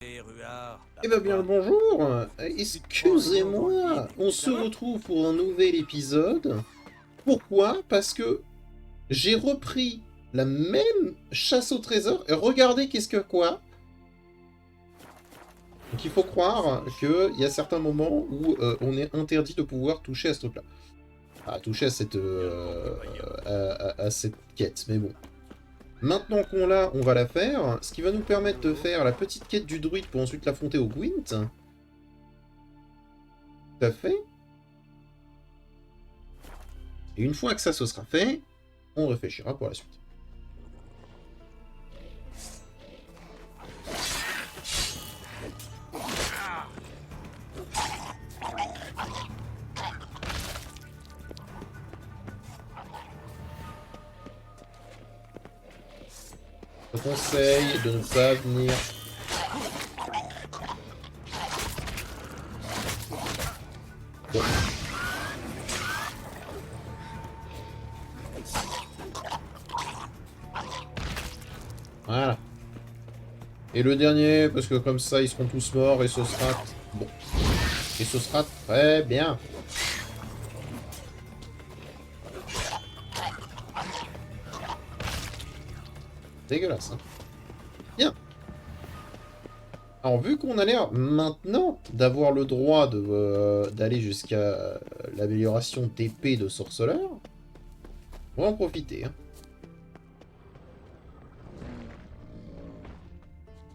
Eh bien, bien le bonjour. Excusez-moi, on se retrouve pour un nouvel épisode. Pourquoi? Parce que j'ai repris la même chasse au trésor et regardez qu'est-ce que quoi. Donc il faut croire qu'il y a certains moments où on est interdit de pouvoir toucher à ce truc-là. À toucher à cette, à cette quête, mais bon. Maintenant qu'on l'a, on va la faire, ce qui va nous permettre de faire la petite quête du druide pour ensuite l'affronter au Gwent. Tout à fait. Et une fois que ça se sera fait, on réfléchira pour la suite. Je conseille de ne pas venir... Bon. Voilà. Et le dernier, parce que comme ça, ils seront tous morts et ce sera... Bon. Et ce sera très bien. Dégueulasse, hein. Bien. Alors, vu qu'on a l'air maintenant d'avoir le droit d'aller jusqu'à l'amélioration d'épée de sorceleur, on va en profiter, hein.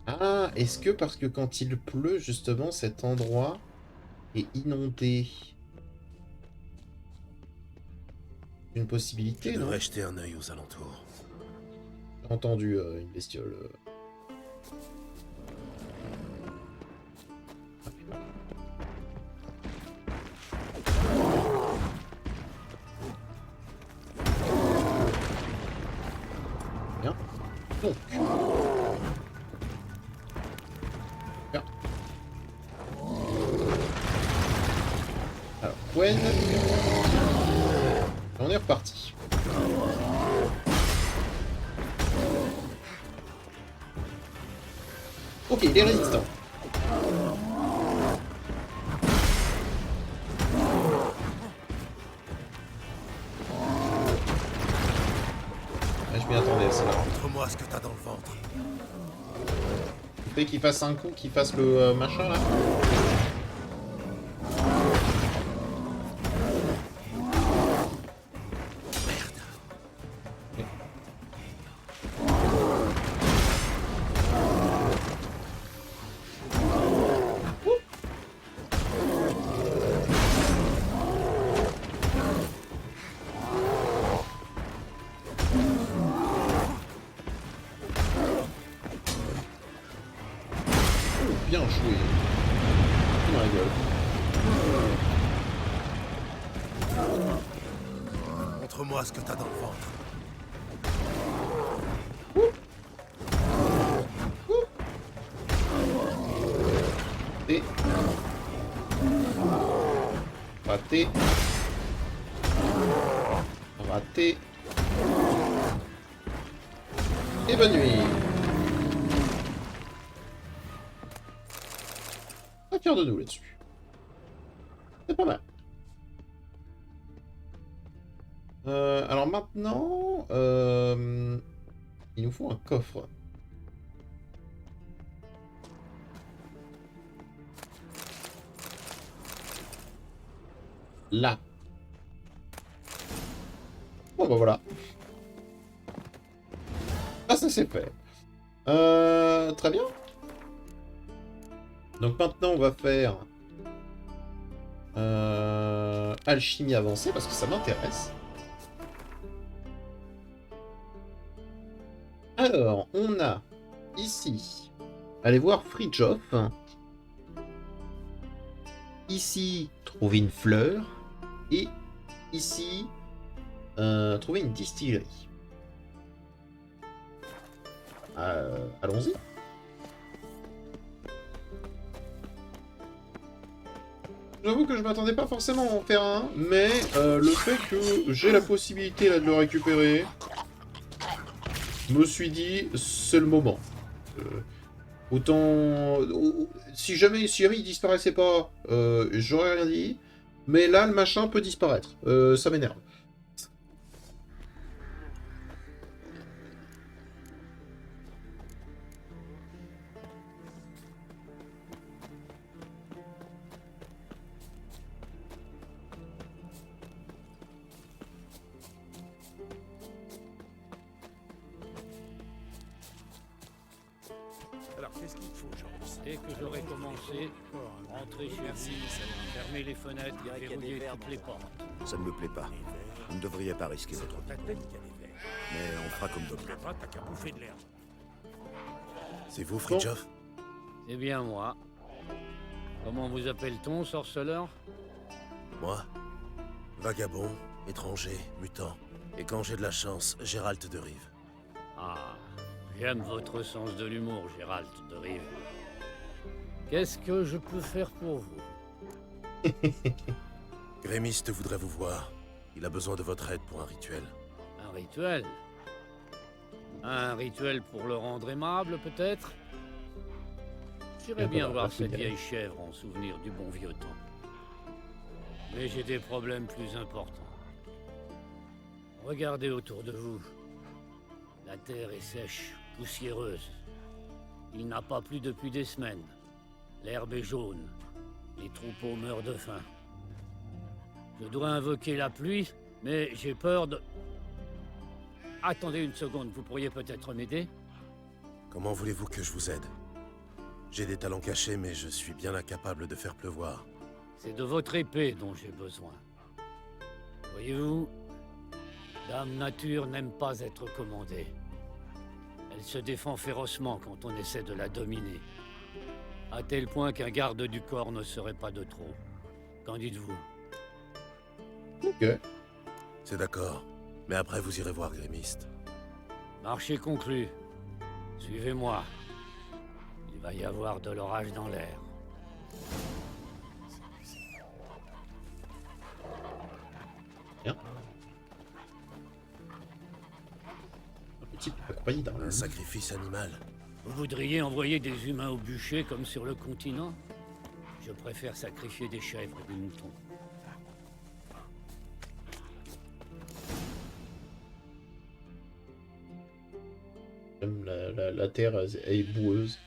Ah, est-ce que parce que quand il pleut, justement, cet endroit est inondé? Une possibilité, Je non? devrais jeter un œil aux alentours. J'ai entendu une bestiole. Bien. Donc. Bien. Alors, Gwen. On est reparti. Ok, il est résistant. Ah, je m'y attendais, c'est là. Montre-moi ce que t'as dans le ventre. Le fait qu'il fasse un coup, qu'il fasse le machin là. Bien joué. Oh my god. Montre-moi ce que t'as dans le ventre. Et... Raté. Raté. Et bonne nuit. Pas fier de nous là-dessus. C'est pas mal. Alors maintenant, il nous faut un coffre. Là. Bon bah voilà. Ah ça c'est fait. Très bien. Donc maintenant on va faire alchimie avancée parce que ça m'intéresse. Alors on a ici, allez voir Fridjof. Ici trouver une fleur et ici trouver une distillerie. Allons-y. J'avoue que je m'attendais pas forcément à en faire un, mais le fait que j'ai la possibilité là de le récupérer, je me suis dit c'est le moment. Autant... Si jamais il disparaissait pas, j'aurais rien dit. Mais là, le machin peut disparaître. Ça m'énerve. Alors, qu'est-ce qu'il faut, Georges? Dès que j'aurai commencé, rentrer chez vous, fermer les fenêtres et verrouiller toutes les portes. Ça ne me plaît pas. Vous ne devriez pas risquer votre vie. Ta tête qui a des vers. Mais on fera comme Tu docteur. pas, t'as qu'à bouffer de l'herbe. C'est vous, Fridtjof? C'est bien moi. Comment vous appelle-t-on, sorceleur? Moi, vagabond, étranger, mutant. Et quand j'ai de la chance, Gérald de Rive. Ah, j'aime votre sens de l'humour, Gérald de Rive. Qu'est-ce que je peux faire pour vous? Grémiste voudrait vous voir. Il a besoin de votre aide pour un rituel. Un rituel? Un rituel pour le rendre aimable, peut-être? J'irais bien voir cette vieille chèvre en souvenir du bon vieux temps. Mais j'ai des problèmes plus importants. Regardez autour de vous. La terre est sèche, poussiéreuse. Il n'a pas plu depuis des semaines. L'herbe est jaune. Les troupeaux meurent de faim. Je dois invoquer la pluie, mais j'ai peur de... Attendez une seconde, vous pourriez peut-être m'aider? Comment voulez-vous que je vous aide? J'ai des talents cachés, mais je suis bien incapable de faire pleuvoir. C'est de votre épée dont j'ai besoin. Voyez-vous, Dame Nature n'aime pas être commandée. Elle se défend férocement quand on essaie de la dominer. À tel point qu'un garde du corps ne serait pas de trop. Qu'en dites-vous? Ok. C'est d'accord. Mais après, vous irez voir Grémiste. Marché conclu. Suivez-moi. Il va y avoir de l'orage dans l'air. Bien. Un petit peu accompagné d'un Un sacrifice animal. Vous voudriez envoyer des humains au bûcher comme sur le continent? Je préfère sacrifier des chèvres et des moutons. Même la terre est boueuse.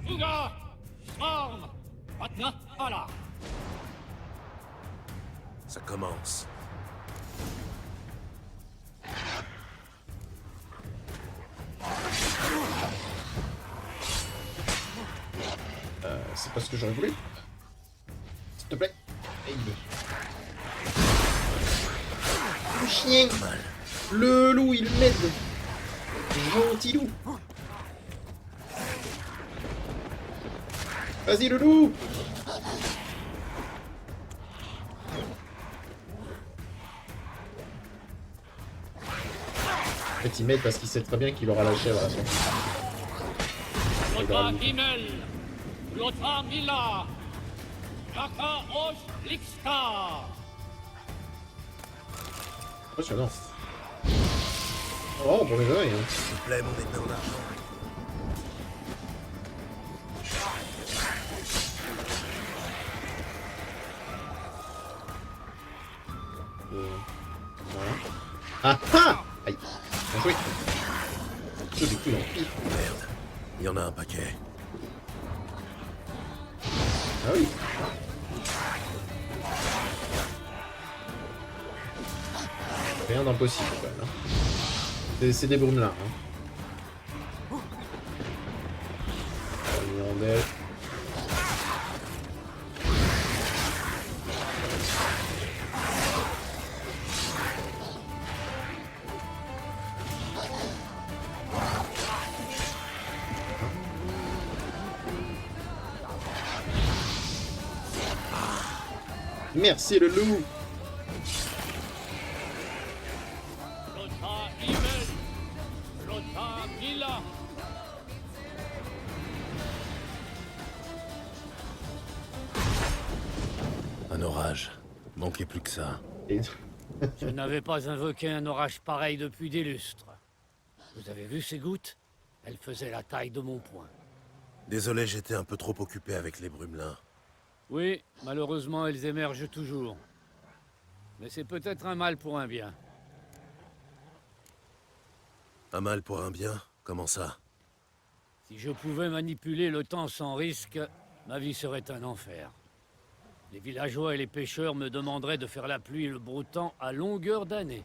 Fuga! Storm! Maintenant, voilà! Ça commence. C'est pas ce que j'aurais voulu. S'il te plaît. Hey. Le chien. Le loup, il m'aide. Gentil loup. Vas-y, le loup. En fait, il m'aide parce qu'il sait très bien qu'il aura la chèvre à la fin. Lothar Himmel! Lothar Mila! Kaka Osh Lixka! Impressionnant. Oh, bon les oreilles, hein. S'il te plaît, mon épée en argent. Voilà. Ah ah. Aïe. Bien joué. Je l'ai cru dans le pif. Merde. Il y en a un paquet. Ah oui. Rien d'impossible quand même. Hein. C'est des brumes là. Hein. Irlandais. Merci le loup. Lothar Himmel! Lothar Mila! Un orage. Manquait plus que ça. Et... Je n'avais pas invoqué un orage pareil depuis des lustres. Vous avez vu ces gouttes? Elles faisaient la taille de mon poing. Désolé, j'étais un peu trop occupé avec les brumelins. Oui, malheureusement, elles émergent toujours. Mais c'est peut-être un mal pour un bien. Un mal pour un bien? Comment ça? Si je pouvais manipuler le temps sans risque, ma vie serait un enfer. Les villageois et les pêcheurs me demanderaient de faire la pluie et le beau temps à longueur d'année.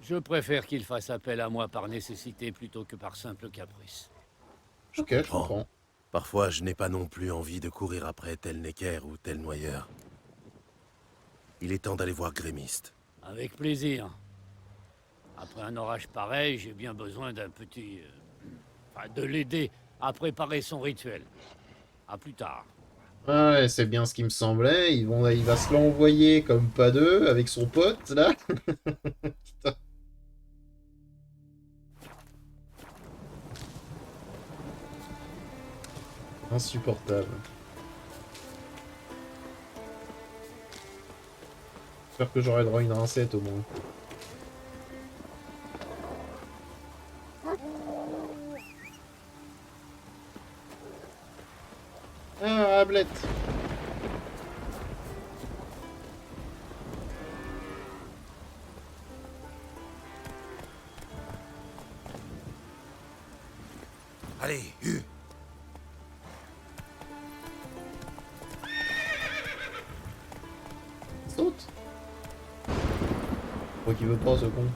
Je préfère qu'ils fassent appel à moi par nécessité plutôt que par simple caprice. Ok, je comprends. Parfois, je n'ai pas non plus envie de courir après tel Necker ou tel noyeur. Il est temps d'aller voir Grémiste. Avec plaisir. Après un orage pareil, j'ai bien besoin d'un petit... enfin, de l'aider à préparer son rituel. À plus tard. Ouais, c'est bien ce qui me semblait. Il va se l'envoyer comme pas deux avec son pote, là. Putain. Insupportable. J'espère que j'aurai droit à une rincette au moins. Ah, Ablette. Allez, Hu! Saute. Pourquoi qu'il veut pas, ce con?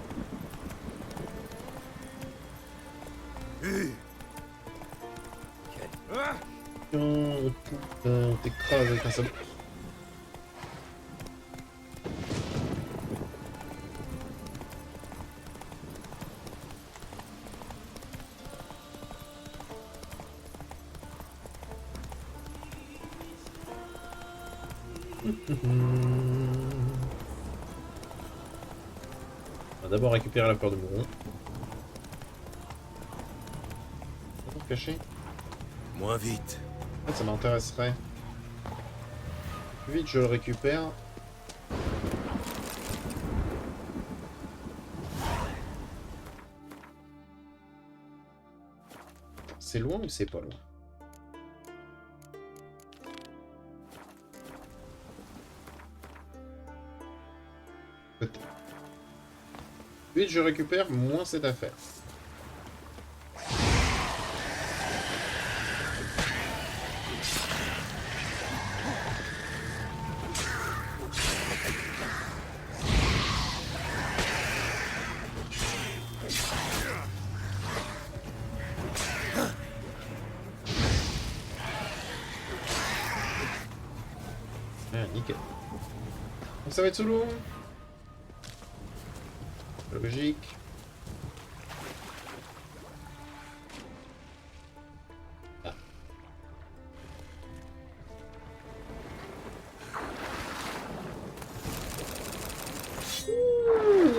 Hu! Putain, on t'écrase avec un sabre. On va d'abord récupérer la fleur de mouron. Caché. Moins vite. Ah, ça m'intéresserait. Plus vite je le récupère. C'est loin ou c'est pas loin? Peut-être. Plus vite je récupère, moins c'est à faire. Ah, nickel. Donc ça va être solo. Logique. Ah.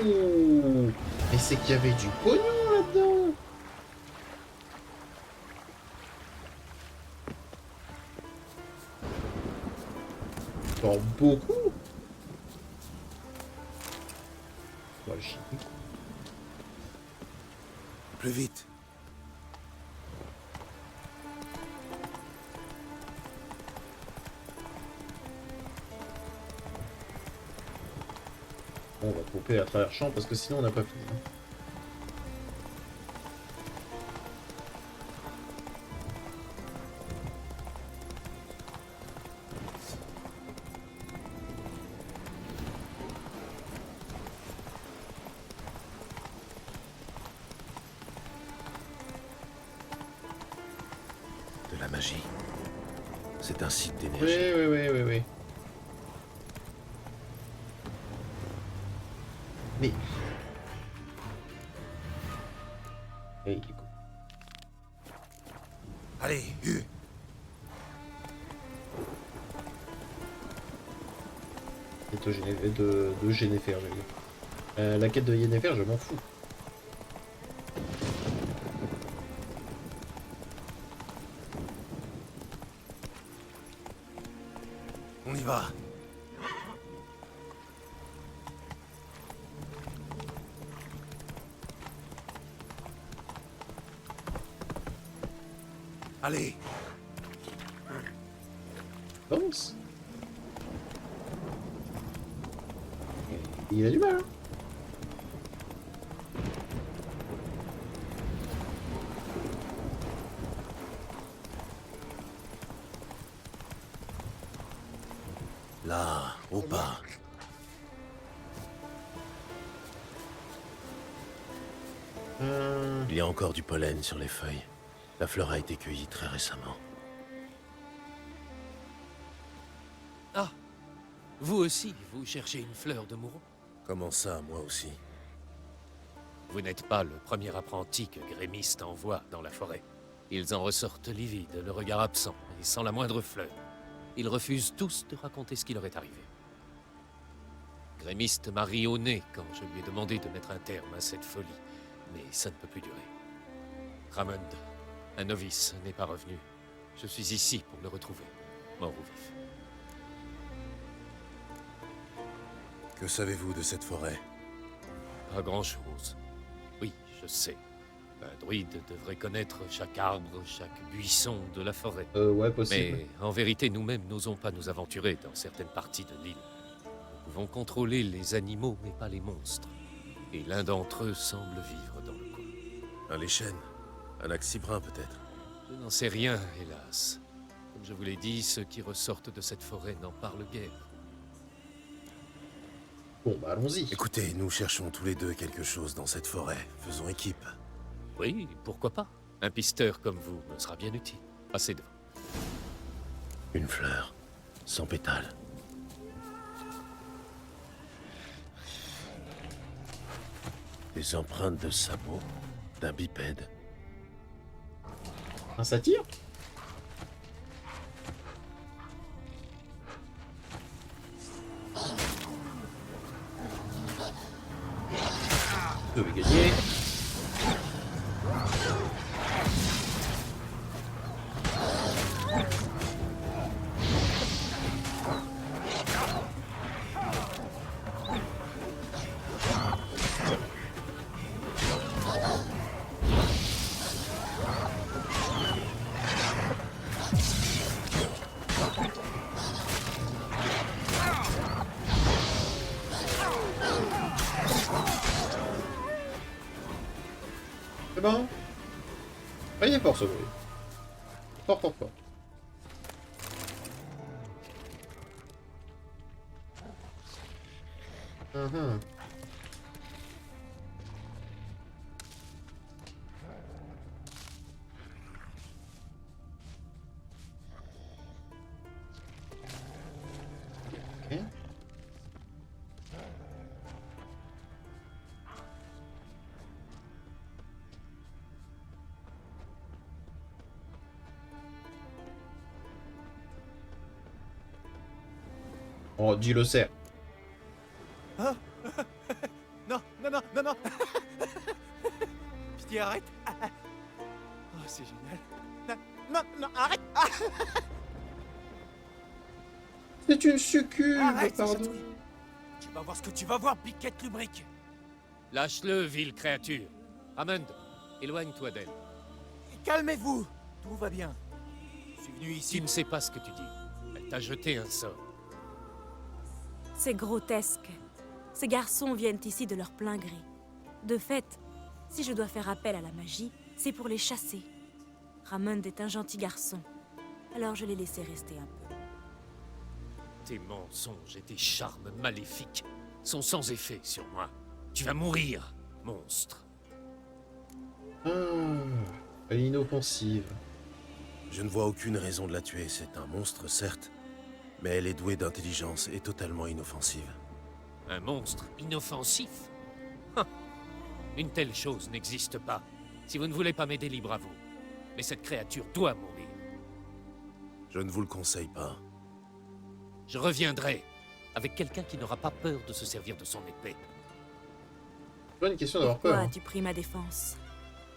Ouh. Mais c'est qu'il y avait du pognon là-dedans. Genre beaucoup. Bon, le chien. Plus vite. Bon, on va couper à travers champ parce que sinon on n'a pas fini. De la magie. C'est un site Oui, d'énergie. oui. Mais... Hey, du coup. Allez, Hu! De Yennefer, j'ai vu. La quête de Yennefer, je m'en fous. On y va. Allez, Avance. Il a du mal. Hein. là, au pas. Il y a encore du pollen sur les feuilles. La fleur a été cueillie très récemment. Ah, vous aussi, vous cherchez une fleur de mouron? Comment ça, moi aussi? Vous n'êtes pas le premier apprenti que Grémiste envoie dans la forêt. Ils en ressortent livides, le regard absent, et sans la moindre fleur. Ils refusent tous de raconter ce qui leur est arrivé. Grémiste m'a ri au nez quand je lui ai demandé de mettre un terme à cette folie, mais ça ne peut plus durer. Ramond, un novice, n'est pas revenu. Je suis ici pour le retrouver, mort ou vif. Que savez-vous de cette forêt? Pas grand-chose. Oui, je sais. Un druide devrait connaître chaque arbre, chaque buisson de la forêt. Ouais, possible. Mais en vérité, nous-mêmes n'osons pas nous aventurer dans certaines parties de l'île. Nous pouvons contrôler les animaux, mais pas les monstres. Et l'un d'entre eux semble vivre dans le coin. Un léchène? Un axibrin, peut-être? Je n'en sais rien, hélas. Comme je vous l'ai dit, ceux qui ressortent de cette forêt n'en parlent guère. Bon, bah allons-y. Écoutez, nous cherchons tous les deux quelque chose dans cette forêt. Faisons équipe. Oui, pourquoi pas? Un pisteur comme vous me sera bien utile. Passez devant. Une fleur, sans pétales. Des empreintes de sabots d'un bipède. Un satyre? Je vais gagner. C'est bon. Ah, il est fort ce bruit. Fort, fort, fort. Mhm. Ok. Oh, dis le cerf. Non, non, non, non, non. Pitié, arrête. Oh, c'est génial. Non, non, non, arrête. C'est une succube, Arrête, c'est pardon. chatouille. Tu vas voir ce que tu vas voir, piquette lubrique. Lâche-le, ville créature. Ramond, éloigne-toi d'elle. Calmez-vous. Tout va bien. Je suis venu Tu ici. ne sais pas ce que tu dis. Elle t'a jeté un sort. C'est grotesque. Ces garçons viennent ici de leur plein gré. De fait, si je dois faire appel à la magie, c'est pour les chasser. Ramond est un gentil garçon, alors je l'ai laissé rester un peu. Tes mensonges et tes charmes maléfiques sont sans effet sur moi. Tu vas mourir, monstre. Ah, elle est inoffensive. Je ne vois aucune raison de la tuer. C'est un monstre, certes, mais elle est douée d'intelligence et totalement inoffensive. Un monstre inoffensif? Hein. Une telle chose n'existe pas. Si vous ne voulez pas m'aider, libre à vous. Mais cette créature doit mourir. Je ne vous le conseille pas. Je reviendrai avec quelqu'un qui n'aura pas peur de se servir de son épée. C'est pas une question d'avoir peur. Pourquoi Hein. as-tu pris ma défense?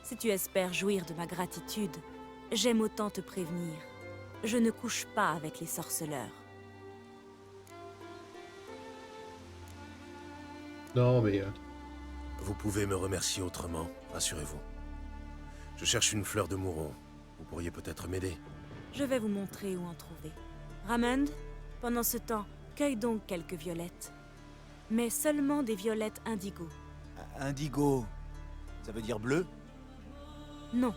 Si tu espères jouir de ma gratitude, j'aime autant te prévenir. Je ne couche pas avec les sorceleurs. Non, mais... Vous pouvez me remercier autrement, rassurez-vous. Je cherche une fleur de mouron. Vous pourriez peut-être m'aider. Je vais vous montrer où en trouver. Ramond, pendant ce temps, cueille donc quelques violettes. Mais seulement des violettes indigo. Indigo. Ça veut dire bleu? Non,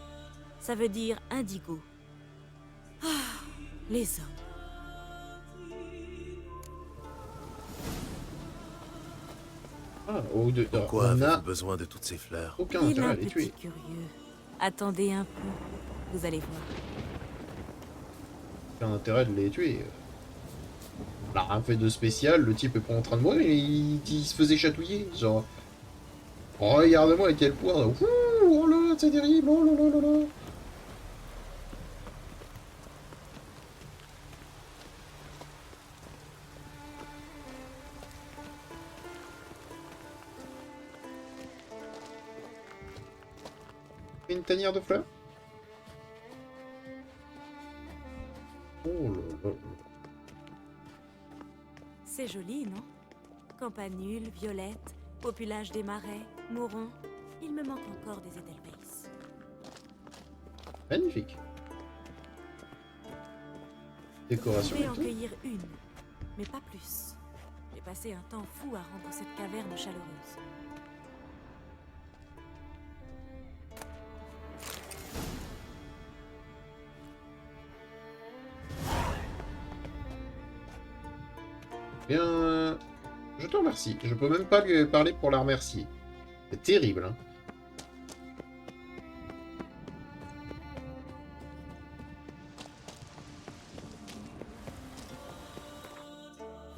ça veut dire indigo. Ah, les hommes. Ah, Pourquoi on avez-vous a besoin de toutes ces fleurs? aucun Il est intérêt à un les petit tuer. curieux. Attendez un peu, vous allez voir. Aucun intérêt de les tuer. On a rien fait de spécial, le type est pas en train de mourir, il se faisait chatouiller, genre... Oh, regarde-moi à quel point... Ouh, oh là là, c'est terrible, oh là là là là. Une tanière de fleurs? Oh là là là. C'est joli, non? Campanule, violette, populage des marais, mourons. Il me manque encore des Edelweiss. Magnifique. Je Décoration vais et en tout. cueillir une, mais pas plus. J'ai passé un temps fou à rendre cette caverne chaleureuse. Bien... Je te remercie. Je peux même pas lui parler pour la remercier. C'est terrible, hein.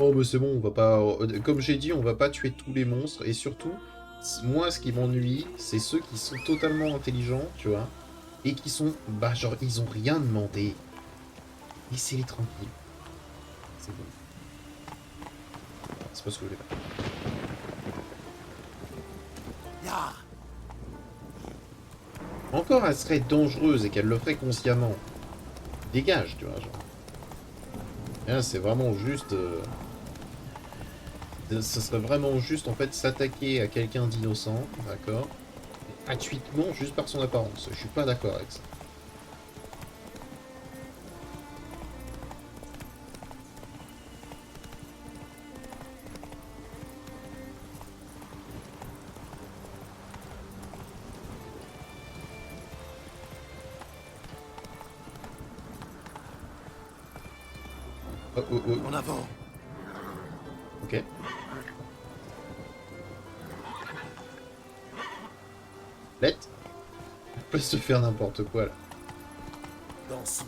Oh, mais c'est bon, on va pas... Comme j'ai dit, on va pas tuer tous les monstres. Et surtout, moi, ce qui m'ennuie, c'est ceux qui sont totalement intelligents, tu vois. Et qui sont... Bah, genre, ils ont rien demandé. Laissez-les tranquilles. C'est bon. C'est pas ce que je voulais faire. Ya. Encore, elle serait dangereuse et qu'elle le ferait consciemment. Dégage, tu vois, genre. Et là, c'est vraiment juste... Ce serait vraiment juste, en fait, s'attaquer à quelqu'un d'innocent, d'accord? Gratuitement, juste par son apparence. Je suis pas d'accord avec ça. Oh, oh, oh. En avant! Ok. Let. On peut se faire n'importe quoi là. Dansons.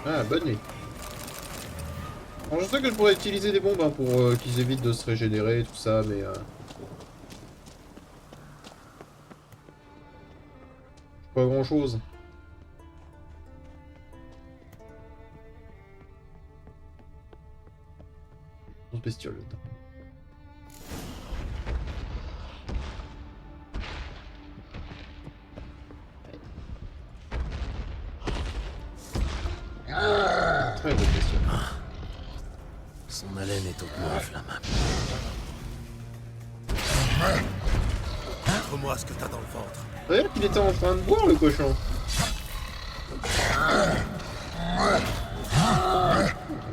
Ah, bonne nuit. Alors, je sais que je pourrais utiliser des bombes hein, pour qu'ils évitent de se régénérer et tout ça, mais... Pas grand chose. Grosse bestiole dedans. Très bonne bestiole. Son haleine est hautement inflammable. Montre-moi ce que t'as dans le ventre. Regarde qu'il était en train de boire le cochon.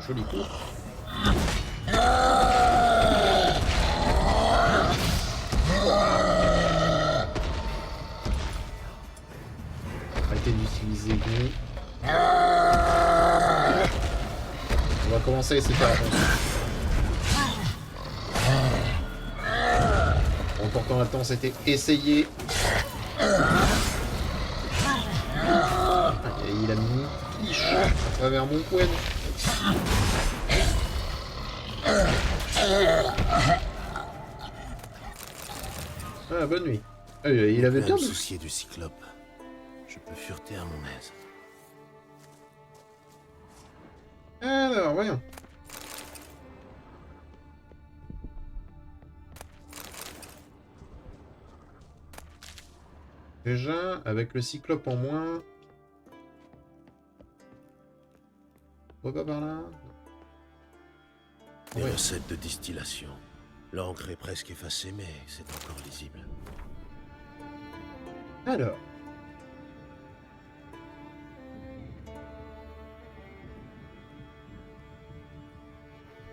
Joli coup. Arrêtez d'utiliser vous. On va commencer à essayer de faire attention. L'important maintenant c'était essayer. Et il a mis une quiche à travers mon poing. Ah, bonne nuit. Ah, il avait Plus bien à me de... soucier du cyclope. Je peux fureter à mon aise. Alors, voyons. Déjà, avec le cyclope en moins... On va pas par là. Des Ouais. recettes de distillation. L'encre est presque effacée, mais c'est encore lisible. Alors.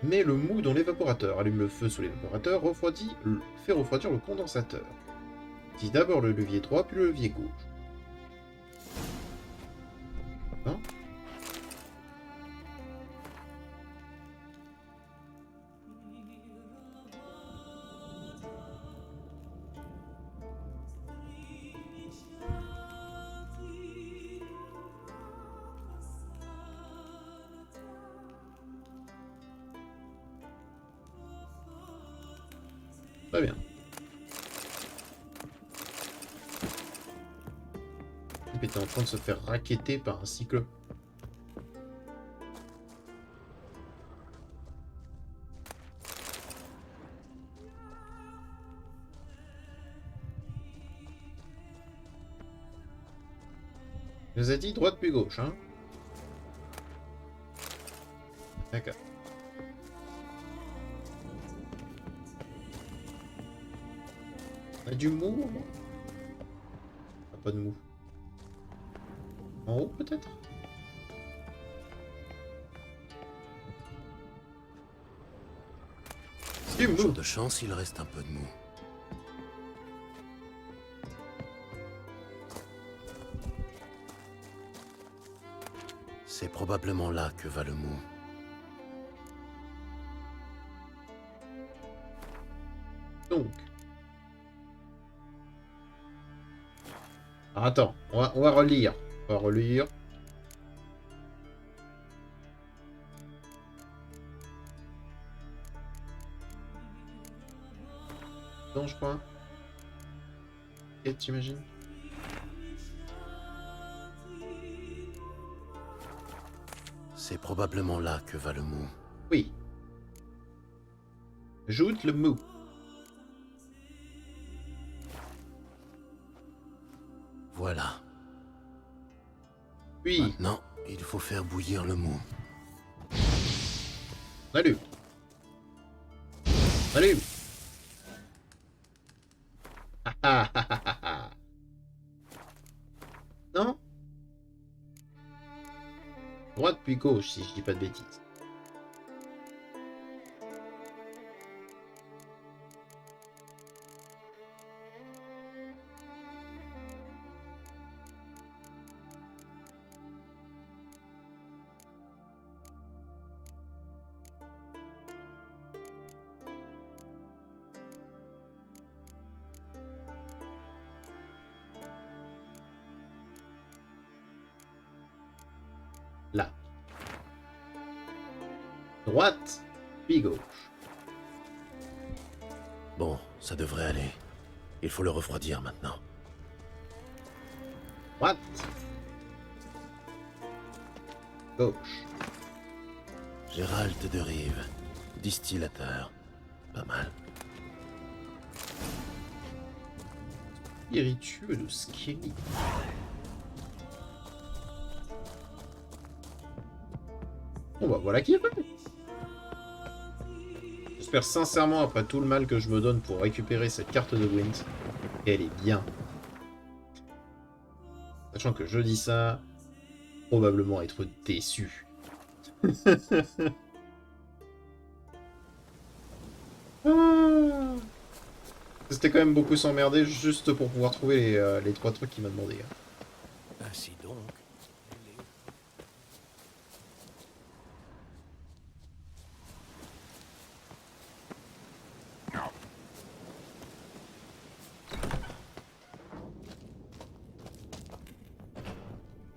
Mets le mou dans l'évaporateur. Allume le feu sous l'évaporateur. Fais refroidir le condensateur. Utilise d'abord le levier droit, puis le levier gauche. Hein? Très bien. Il était en train de se faire racketter par un cyclope. Je vous ai dit droite puis gauche, hein. D'accord. On a du mou au moins? Ah, pas de mou. En haut peut-être? C'est du Jour mou. de chance, il reste un peu de mou. C'est probablement là que va le mou. Donc. Ah, attends, on va relire. On va relire. Non, je crois. Et t'imagines? C'est probablement là que va le mou. Oui. Ajoute le mou. Voilà. Puis, Maintenant, il faut faire bouillir le mou. allume. Allume. Ah, ah, ah, ah, ah, ah. Non? Droite puis gauche, si je dis pas de bêtises. Là. Droite, puis gauche. Bon, ça devrait aller. Il faut le refroidir maintenant. Droite. Gauche. Gérald de Rive. Distillateur. Pas mal. Spiritueux de Skelly. Bon bah voilà qui est fait. J'espère sincèrement, après tout le mal que je me donne pour récupérer cette carte de Gwent, qu'elle est bien. Sachant que je dis ça, probablement être déçu. Ah. C'était quand même beaucoup s'emmerder juste pour pouvoir trouver les 3 trucs qu'il m'a demandé. Ainsi donc.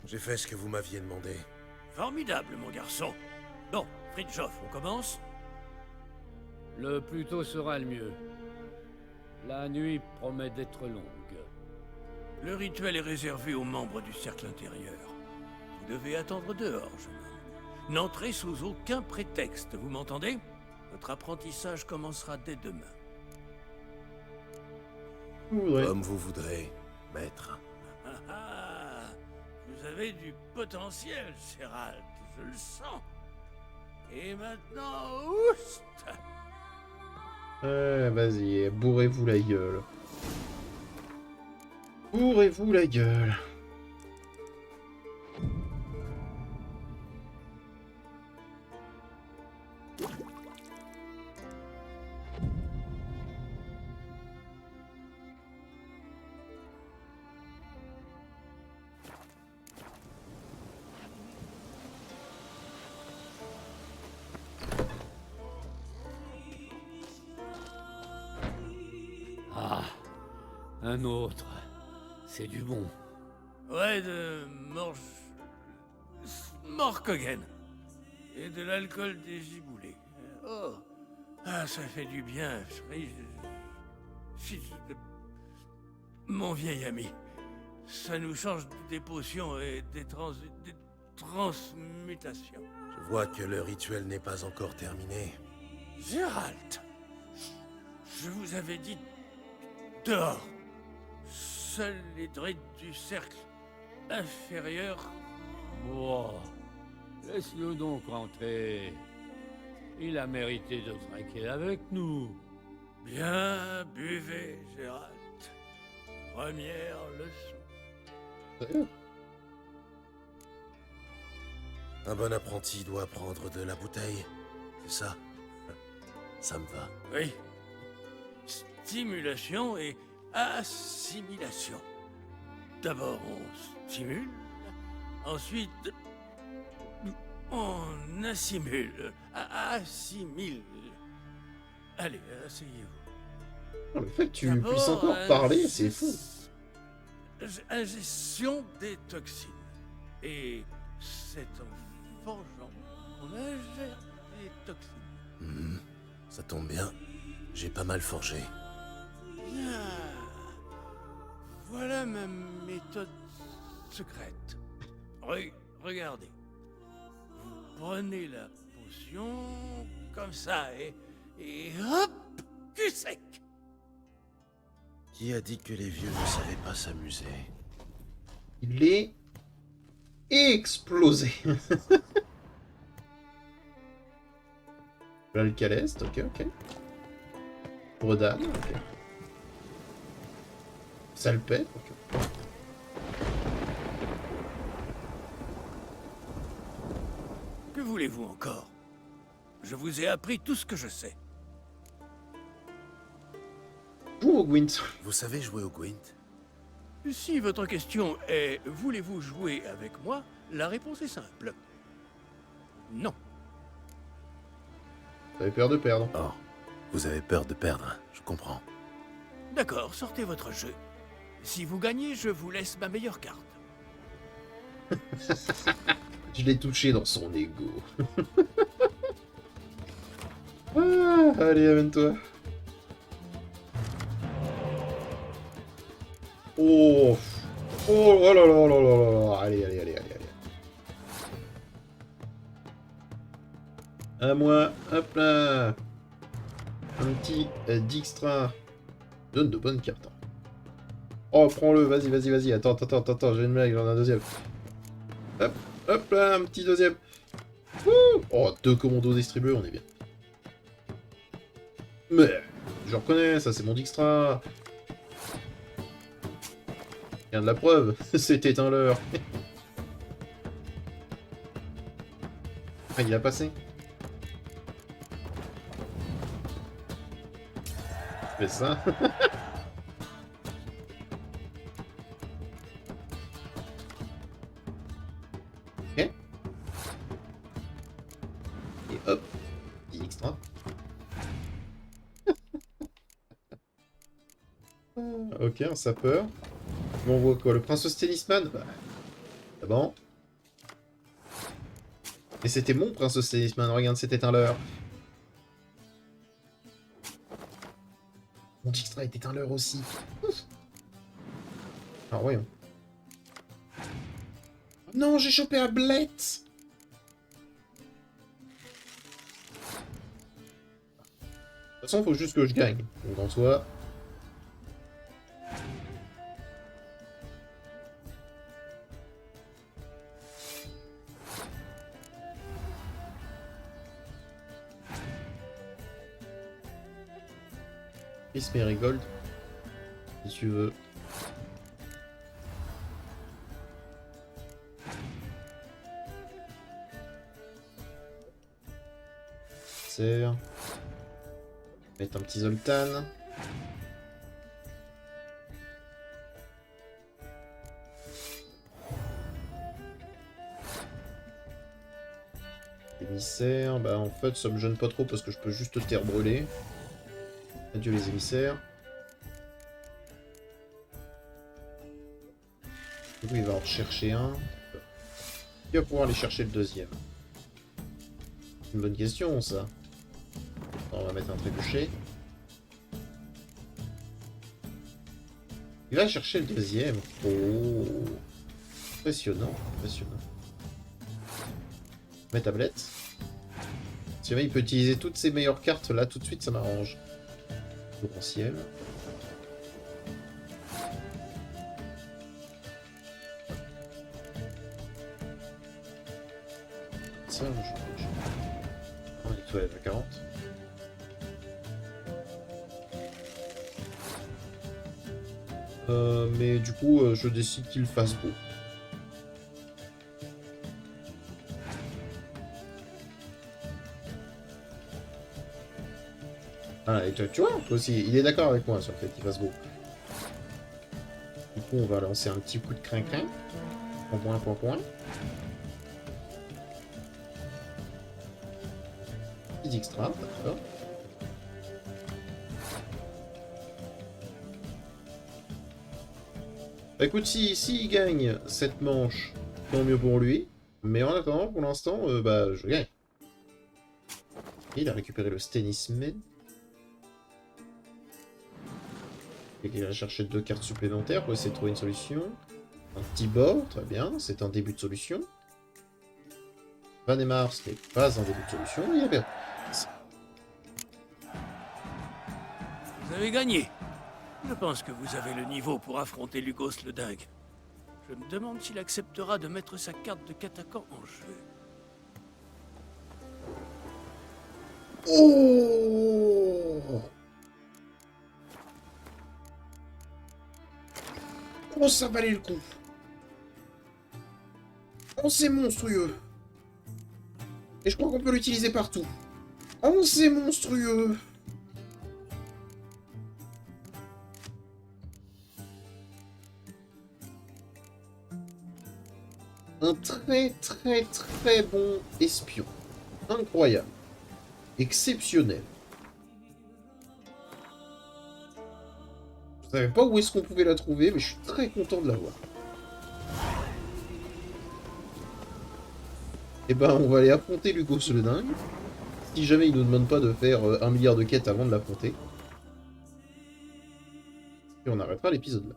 J'ai fait ce que vous m'aviez demandé. Formidable, mon garçon. Bon, Fridtjof, on commence? Le plus tôt sera le mieux. La nuit promet d'être longue. Le rituel est réservé aux membres du cercle intérieur. Vous devez attendre dehors, jeune homme. N'entrez sous aucun prétexte, vous m'entendez? Votre apprentissage commencera dès demain. Ouais. Comme vous voudrez, maître. Ah, ah, vous avez du potentiel, Gérald, je le sens. Et maintenant, oust! Vas-y, bourrez-vous la gueule. Bourrez-vous la gueule. Ah, un autre. C'est du bon. Ouais, de Morcogen. Et de l'alcool dégiboulé. Oh, ah, ça fait du bien. Mon vieil ami, ça nous change des potions et des transmutations. Je vois que le rituel n'est pas encore terminé. Gérald, je vous avais dit dehors. Seuls les druides du cercle inférieur. Oh, laisse-le donc rentrer. Il a mérité de trinquer avec nous. Bien, buvez, Gérald. Première leçon. Sérieux? Un bon apprenti doit prendre de la bouteille, c'est ça? Ça me va. Oui. Stimulation et assimilation. D'abord, on stimule, ensuite, on assimile. Assimile. Allez, asseyez-vous. Le fait que tu D'abord, puisses encore parler, c'est fou. Ingestion des toxines. Et c'est en forgeant qu'on ingère des toxines. Ça tombe bien, j'ai pas mal forgé. Ah, voilà ma méthode secrète. Regardez. Vous prenez la potion comme ça et hop, cul sec. Qui a dit que les vieux ne savaient pas s'amuser? Il est explosé. L'alcaleste, ok. Bredane, ok. Salpêtre, ok. Que voulez-vous encore? Je vous ai appris tout ce que je sais. Joue au Gwent. Vous savez jouer au Gwent? Si votre question est « Voulez-vous jouer avec moi ?», la réponse est simple. Non. T'avais peur de perdre. Oh, vous avez peur de perdre, je comprends. D'accord, sortez votre jeu. Si vous gagnez, je vous laisse ma meilleure carte. Je l'ai touché dans son ego. Ah, allez, amène-toi. Oh. Oh là là là là là là. Allez. À moi, hop là. Un petit Dijkstra. Donne de bonnes cartes. Oh, prends-le, vas-y. Attends, j'ai une blague, j'en ai un deuxième. Hop là, un petit deuxième. Wouh. Oh, 2 commandos distribués, on est bien. Mais, je reconnais, ça c'est mon Dijkstra. Rien de la preuve, c'était un leurre. Ah, il a passé. Fais ça. Ok. Et hop, petit extra. Ok, un sapeur. Bon, on voit quoi? Le prince Stennisman? Bah, c'est bon. Et c'était mon prince Stennisman, regarde, c'était un leurre. Mon Dijkstra Extra est éteint l'heure aussi. Ouf. Alors voyons. Non, j'ai chopé un blette. De toute façon, faut juste que je gagne. Donc en soi... Miss Marigold, si tu veux. Serre. Mettre un petit Zoltan. Émissaire, bah en fait ça me gêne pas trop parce que je peux juste terre brûler. Adieu les émissaires. Du coup il va en chercher un. Qui va pouvoir aller chercher le deuxième? C'est une bonne question ça. On va mettre un trébuchet. Il va chercher le deuxième. Oh, impressionnant, impressionnant. Mes tablettes. Si jamais il peut utiliser toutes ses meilleures cartes là tout de suite, ça m'arrange. Potentiel. Ça, je... On est tout à 40. Mais du coup, je décide qu'il fasse beau. Ah, et toi, tu vois, toi aussi, il est d'accord avec moi sur le fait qu'il fasse beau. Du coup, on va lancer un petit coup de crin-crin. Point, point, point. Petit extra, d'accord. Bah écoute, si il gagne cette manche, tant mieux pour lui. Mais en attendant, pour l'instant, bah je gagne. Il a récupéré le Stennisman. Et il va chercher 2 cartes supplémentaires pour essayer de trouver une solution. Un petit bord, très bien, c'est un début de solution. Vanemar, ce n'est pas un début de solution, il y a bien. Vous avez gagné. Je pense que vous avez le niveau pour affronter Lugos le Dingue. Je me demande s'il acceptera de mettre sa carte de Katakan en jeu. Oh! Oh, ça valait le coup. Oh, c'est monstrueux. Et je crois qu'on peut l'utiliser partout. Oh, c'est monstrueux. Un très bon espion. Incroyable. Exceptionnel. Je savais pas où est-ce qu'on pouvait la trouver, mais je suis très content de l'avoir. Et ben, on va aller affronter Lugos le Dingue. Si jamais il nous demande pas de faire 1 milliard de quêtes avant de l'affronter. Et on arrêtera l'épisode là.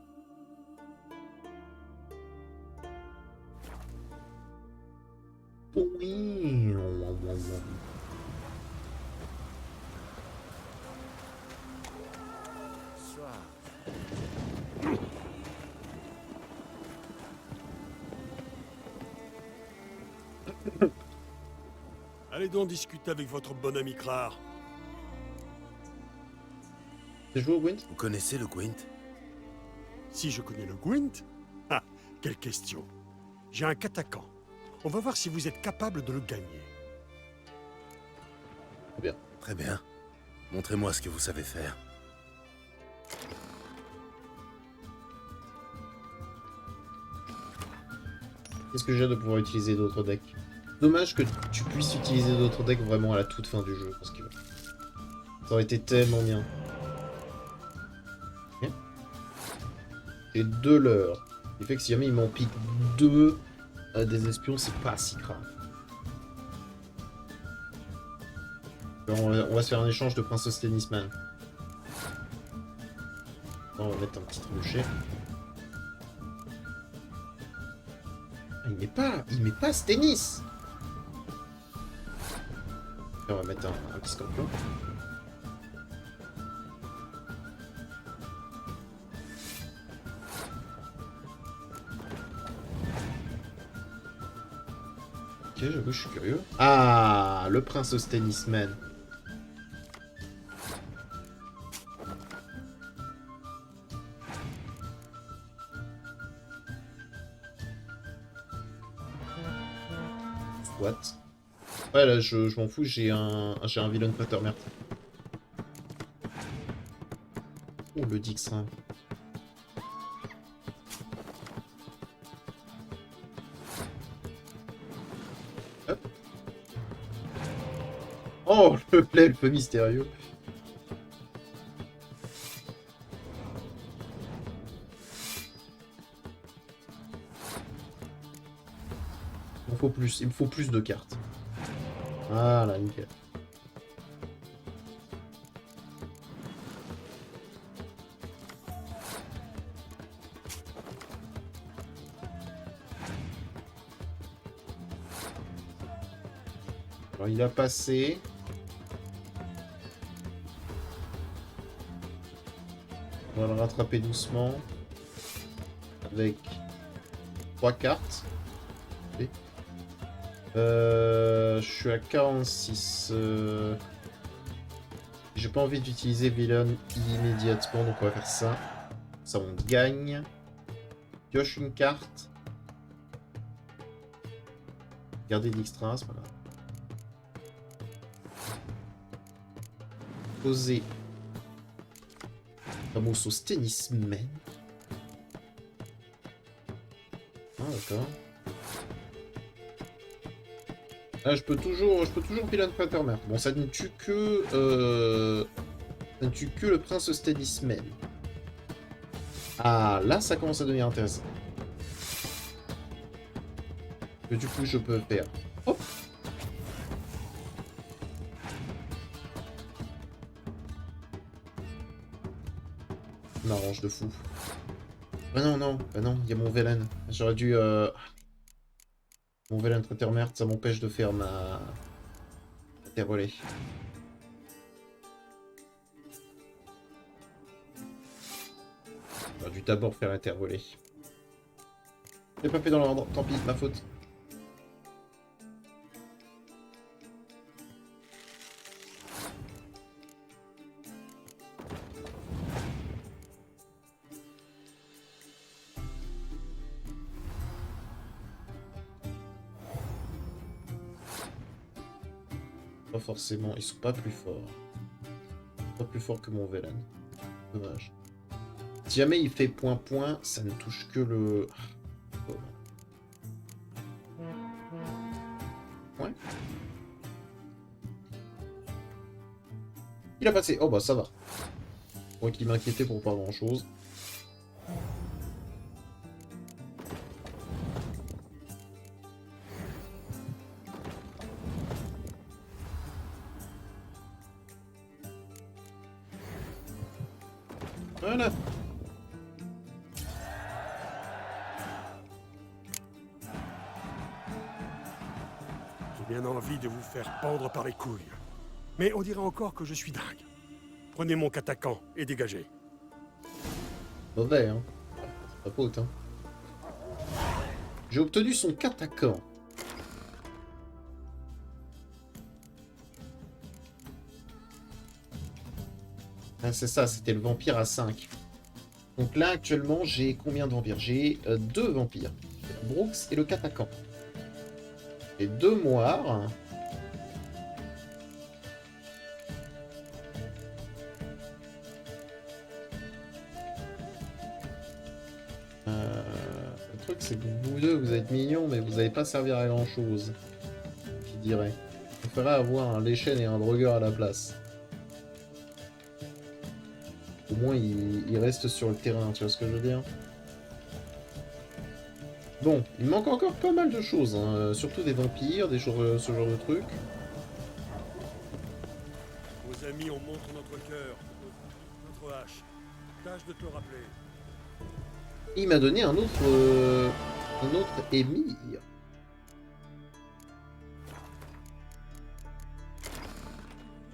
Oui. Allez donc discuter avec votre bon ami Krar. T'as joué au Gwent? Vous connaissez le Gwent? Si je connais le Gwent? Ah, quelle question. J'ai un Katakan. On va voir si vous êtes capable de le gagner. Très bien. Très bien. Montrez-moi ce que vous savez faire. Qu'est-ce que j'ai de pouvoir utiliser d'autres decks? Dommage que tu puisses utiliser d'autres decks vraiment à la toute fin du jeu, parce que ça aurait été tellement bien. Okay. Et 2 leurres. Ce qui fait que si jamais il m'en pique 2 des espions, c'est pas si grave. Alors, on va se faire un échange de Princesse Tennisman. On va mettre un petit trébuchet. Ah, il met pas Stennis. Et on va mettre un petit scorpion. Ok, j'avoue, je suis curieux. Ah, le prince Stennisman. What? Ouais, là, je m'en fous, j'ai un villain Quatermain. Oh, le Dijkstra. Hop. Oh, l'elfe mystérieux. Il me faut plus de cartes. Voilà, nickel. Alors il a passé. On va le rattraper doucement. Avec 3 cartes. Okay. Je suis à 46. J'ai pas envie d'utiliser Villain immédiatement, donc on va faire ça. Ça, on gagne. Pioche une carte. Garder Dijkstra, c'est pas grave. Poser Ramos au Stennisman. Ah, d'accord. Là, je peux toujours Villain Quatermain. Bon, ça ne tue que... ça ne tue que le prince Stennisman. Ah, là, ça commence à devenir intéressant. Que du coup, je peux faire... Hop. Ça m'arrange de fou. Ah non, non, bah non, il y a mon Velen. J'aurais dû... Mon Velen Quatermain, ça m'empêche de faire ma terre relais. J'aurais dû d'abord faire un terre relais. J'ai pas fait dans l'ordre, tant pis, ma faute. Pas forcément, ils sont pas plus forts. Pas plus forts que mon Velen. Dommage. Si jamais il fait point-point, ça ne touche que le... Ouais. Il a passé. Oh bah ça va. Moi qui m'inquiétais pour pas grand-chose. Voilà. J'ai bien envie de vous faire pendre par les couilles. Mais on dirait encore que je suis dingue. Prenez mon catacan et dégagez. Mauvais, hein. C'est pas faute, hein. J'ai obtenu son catacan. Ah, c'est ça, c'était le vampire à 5. Donc là, actuellement, j'ai combien de vampires? J'ai 2 vampires. Brooks et le catacan. Et 2 moires. Le truc, c'est que vous deux, vous êtes mignons, mais vous n'allez pas servir à grand chose. Je dirais. Il faudrait avoir un léchen et un drogueur à la place. Au moins, il reste sur le terrain, tu vois ce que je veux dire? Bon, il manque encore pas mal de choses, hein. Surtout des vampires, ce genre de trucs. Vos amis, on montre notre cœur, notre hache. Tâche de te rappeler. Il m'a donné un autre émir.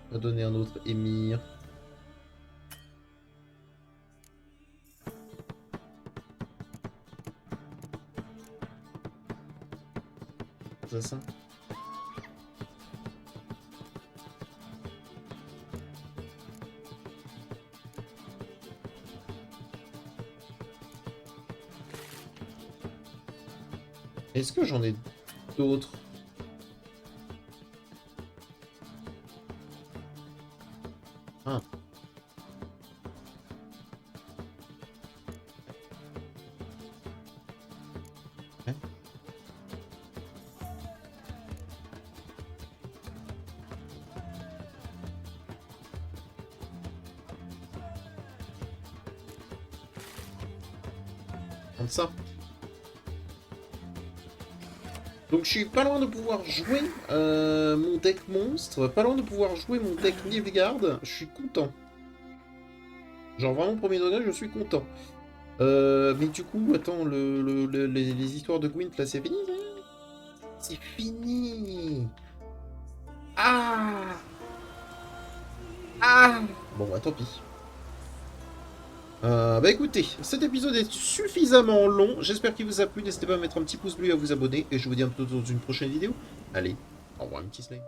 Il m'a donné un autre émir. C'est ça. Est-ce que j'en ai d'autres? Ah. Hein? Comme ça. Donc je suis pas loin de pouvoir jouer mon deck monstre, pas loin de pouvoir jouer mon deck Nilfgaard, je suis content. Genre vraiment premier degré, je suis content. Mais du coup, attends, les histoires de Gwent là, c'est fini? C'est fini! Ah! Ah! Bon bah tant pis. Bah écoutez, cet épisode est suffisamment long, j'espère qu'il vous a plu, n'hésitez pas à mettre un petit pouce bleu et à vous abonner, et je vous dis à bientôt dans une prochaine vidéo. Allez, au revoir un petit slime.